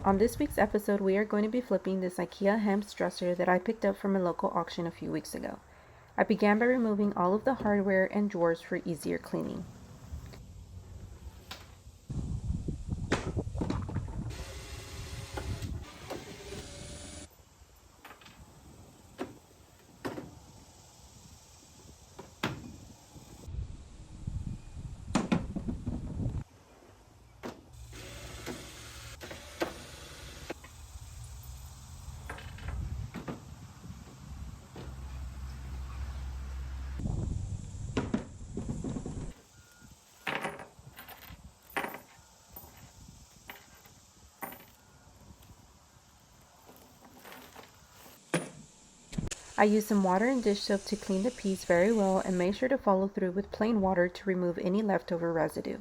On this week's episode, we are going to be flipping this IKEA hemp dresser that I picked up from a local auction a few weeks ago. I began by removing all of the hardware and drawers for easier cleaning. I used some water and dish soap to clean the piece very well and made sure to follow through with plain water to remove any leftover residue.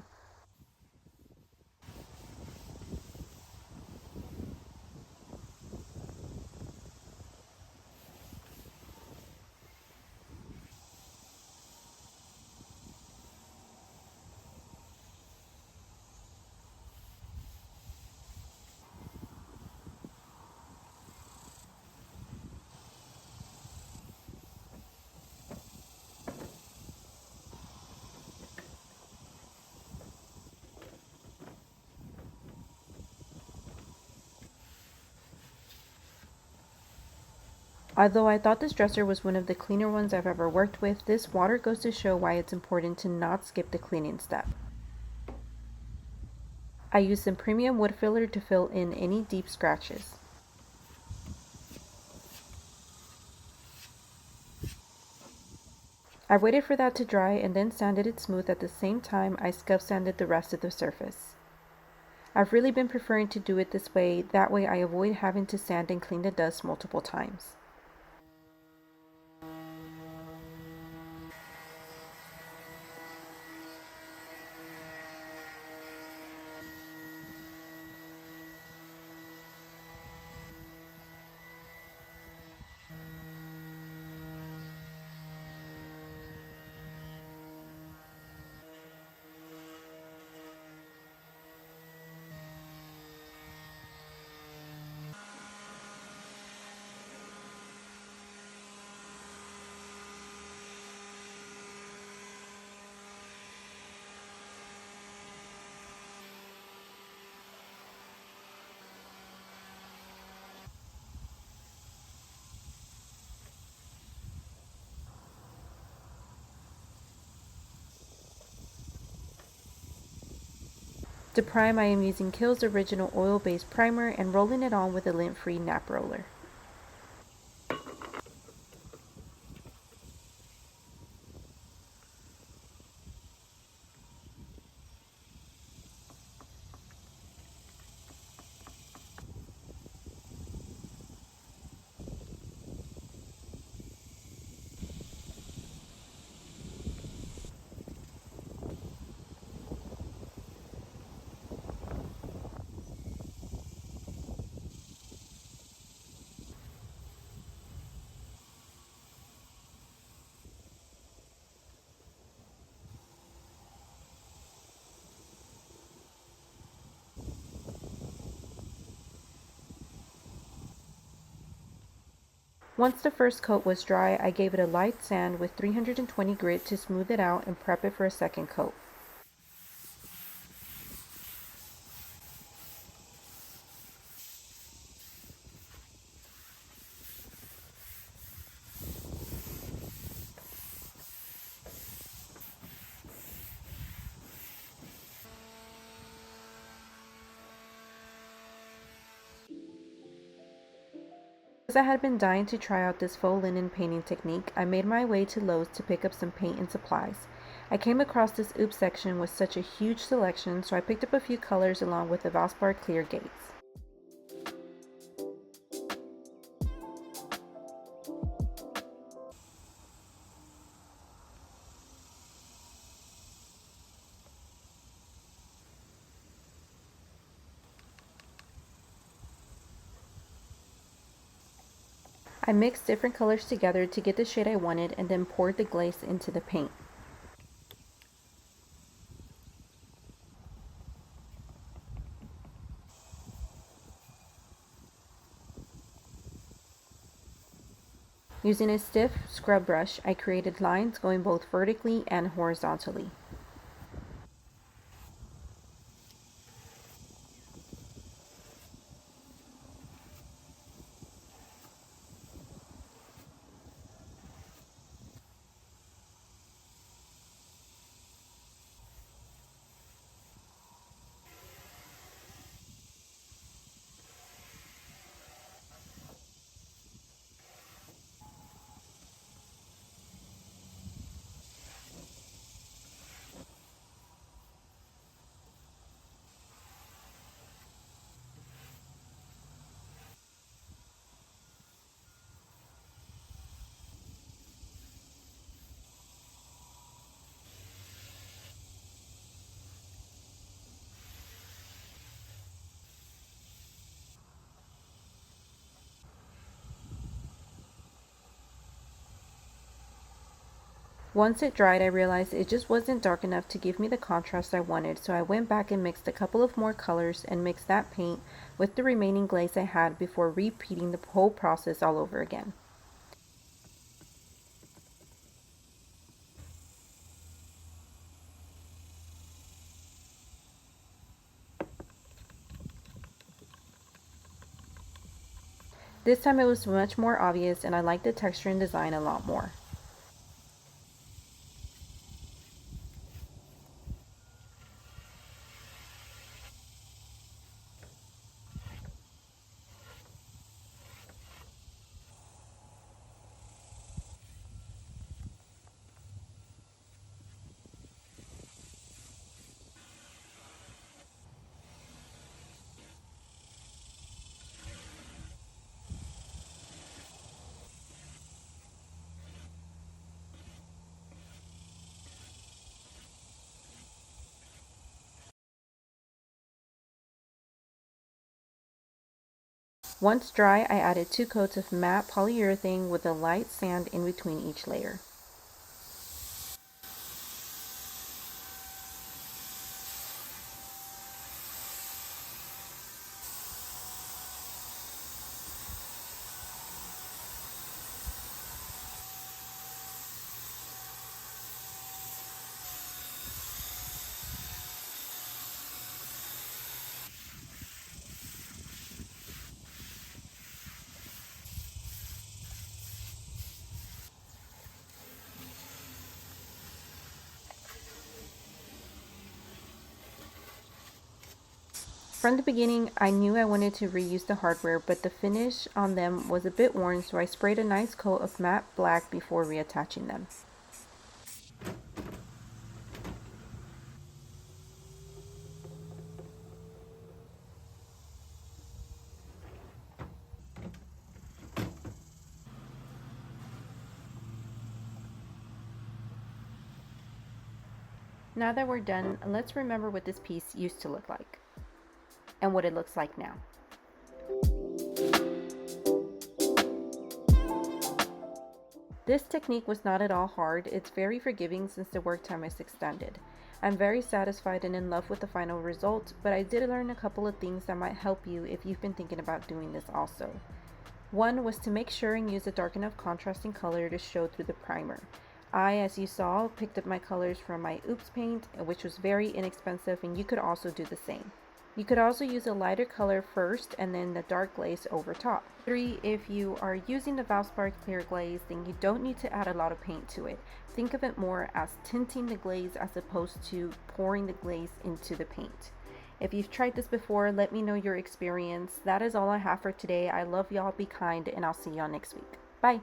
Although I thought this dresser was one of the cleaner ones I've ever worked with, this water goes to show why it's important to not skip the cleaning step. I used some premium wood filler to fill in any deep scratches. I waited for that to dry and then sanded it smooth at the same time I scuff sanded the rest of the surface. I've really been preferring to do it this way, that way I avoid having to sand and clean the dust multiple times. To prime, I am using Kiehl's original oil-based primer and rolling it on with a lint-free nap roller. Once the first coat was dry, I gave it a light sand with 320 grit to smooth it out and prep it for a second coat. As I had been dying to try out this faux linen painting technique, I made my way to Lowe's to pick up some paint and supplies. I came across this oops section with such a huge selection, so I picked up a few colors along with the Valspar clear gates. I mixed different colors together to get the shade I wanted and then poured the glaze into the paint. Using a stiff scrub brush, I created lines going both vertically and horizontally. Once it dried, I realized it just wasn't dark enough to give me the contrast I wanted, so I went back and mixed a couple of more colors and mixed that paint with the remaining glaze I had before repeating the whole process all over again. This time it was much more obvious and I liked the texture and design a lot more. Once dry, I added 2 coats of matte polyurethane with a light sand in between each layer. From the beginning, I knew I wanted to reuse the hardware, but the finish on them was a bit worn, so I sprayed a nice coat of matte black before reattaching them. Now that we're done, let's remember what this piece used to look like and what it looks like now. This technique was not at all hard. It's very forgiving since the work time is extended. I'm very satisfied and in love with the final result, but I did learn a couple of things that might help you if you've been thinking about doing this also. One was to make sure and use a dark enough contrasting color to show through the primer. I, as you saw, picked up my colors from my Oops paint, which was very inexpensive, and you could also do the same. You could also use a lighter color first and then the dark glaze over top. 3. If you are using the Valspar clear glaze, then you don't need to add a lot of paint to it. Think of it more as tinting the glaze as opposed to pouring the glaze into the paint. If you've tried this before, let me know your experience. That is all I have for today. I love y'all, be kind, and I'll see y'all next week. Bye!